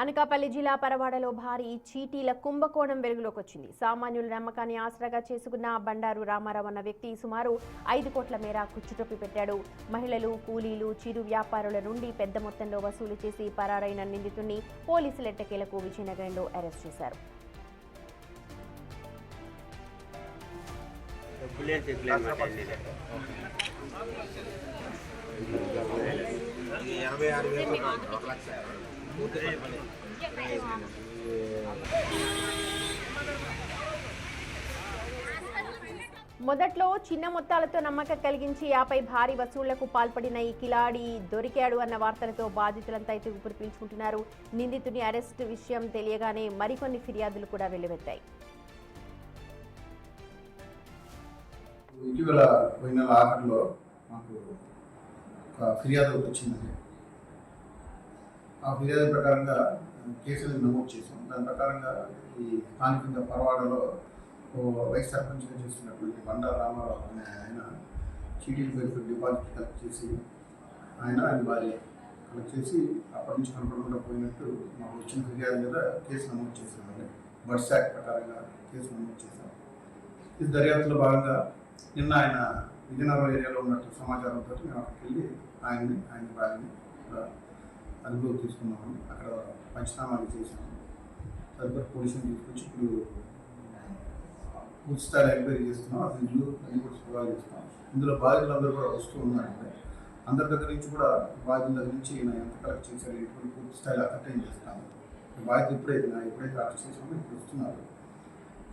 అనకాపల్లి జిల్లా పరవాడలో భారీ చీటీల కుంభకోణం వెలుగులోకి వచ్చింది. సామాన్యుల నమ్మకాన్ని ఆసరాగా చేసుకున్న బండారు రామారావు అన్న వ్యక్తి సుమారు 5 కోట్ల మేర కుచ్చుటొప్పి పెట్టాడు. మహిళలు, కూలీలు, చిరు వ్యాపారుల నుండి పెద్ద మొత్తంలో వసూలు చేసి పరారైన నిందితుడిని పోలీసులు ఎట్టకేలకు విజయనగరంలో అరెస్ట్ చేశారు. మొదట్లో చిన్న మొత్తాలతో నమ్మకం కలిగించి ఆపై భారీ వసూళ్లకు పాల్పడిన ఈ కిలాడి దొరికాడు అన్న వార్తలతో బాధితులంతా అయితే ఊపిరి పీల్చుకుంటున్నారు. నిందితుని అరెస్టు విషయం తెలియగానే మరికొన్ని ఫిర్యాదులు కూడా వెల్లువెత్తాయి. ఇటీవల పోయిన ఆఖరిలో మాకు ఒక ఫిర్యాదు వచ్చిందండి. ఆ ఫిర్యాదు ప్రకారంగా కేసులను నమోదు చేసాం. దాని ప్రకారంగా ఈ స్థానికంగా పరవాడలో వైస్ సర్పంచ్గా చేస్తున్నటువంటి బండారు రామారావు అనే ఆయన చీటీల పేరుతో డిపాజిట్ కలెక్ట్ చేసి ఆయన భార్య కలెక్ట్ చేసి అప్పటి నుంచి కనపడకుండా పోయినట్టు మాకు వచ్చిన ఫిర్యాదు మీద కేసు నమోదు చేసామండి. బర్డ్స్ యాక్ట్ ప్రకారంగా కేసు నమోదు చేశాం. ఈ దర్యాప్తులో భాగంగా నిన్న ఆయన విజయనగరం ఏరియాలో ఉన్నట్టు సమాచారంతో మేము అక్కడికి వెళ్ళి ఆయన భార్యని అదుపులోకి తీసుకున్నామని అక్కడ పంచనామాలు చేసాము. తదుపరి పోలీసులు తీసుకొచ్చి ఇప్పుడు పూర్తి స్థాయిలో ఎంక్వైరీ చేస్తున్నాం. అసలు అన్ని కూడా సవాల్ చేస్తున్నాం. ఇందులో బాధితులందరూ కూడా వస్తూ ఉన్నారంటే అందరి దగ్గర నుంచి కూడా బాధితుల దగ్గర నుంచి ఈయన ఎంత కలెక్ట్ చేశారు ఎటువంటి పూర్తి స్థాయిలో అటెండ్ చేస్తాము. బాధితులు ఎప్పుడైతే అరెస్ట్ చేసామో ఇప్పుడు వస్తున్నారు.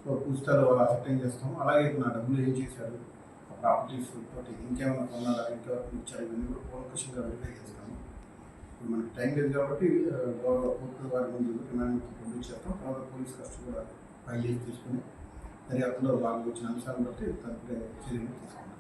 సో పూర్తి స్థాయిలో వాళ్ళు అటెండ్ చేస్తాము. అలాగే నా డబ్బులు ఏం చేశారు, ఆ ప్రాపర్టీస్ తోటి ఇంకేమైనా కొన్నారా, ఇంకెవరికి ఇచ్చారు, ఇవన్నీ కూడా కూలంకషంగా వెరిఫై చేస్తాము. ఇప్పుడు మనకి టైం లేదు కాబట్టి కోర్టు వారి ముందు రిమాండ్ పబ్లిక్ చేస్తాం. తర్వాత పోలీస్ కస్టడీ కూడా ఫైల్ చేసి తీసుకుని దర్యాప్తులో భాగంగా వచ్చిన అంశాలను బట్టి తదుపరి చర్యలు తీసుకుంటాం.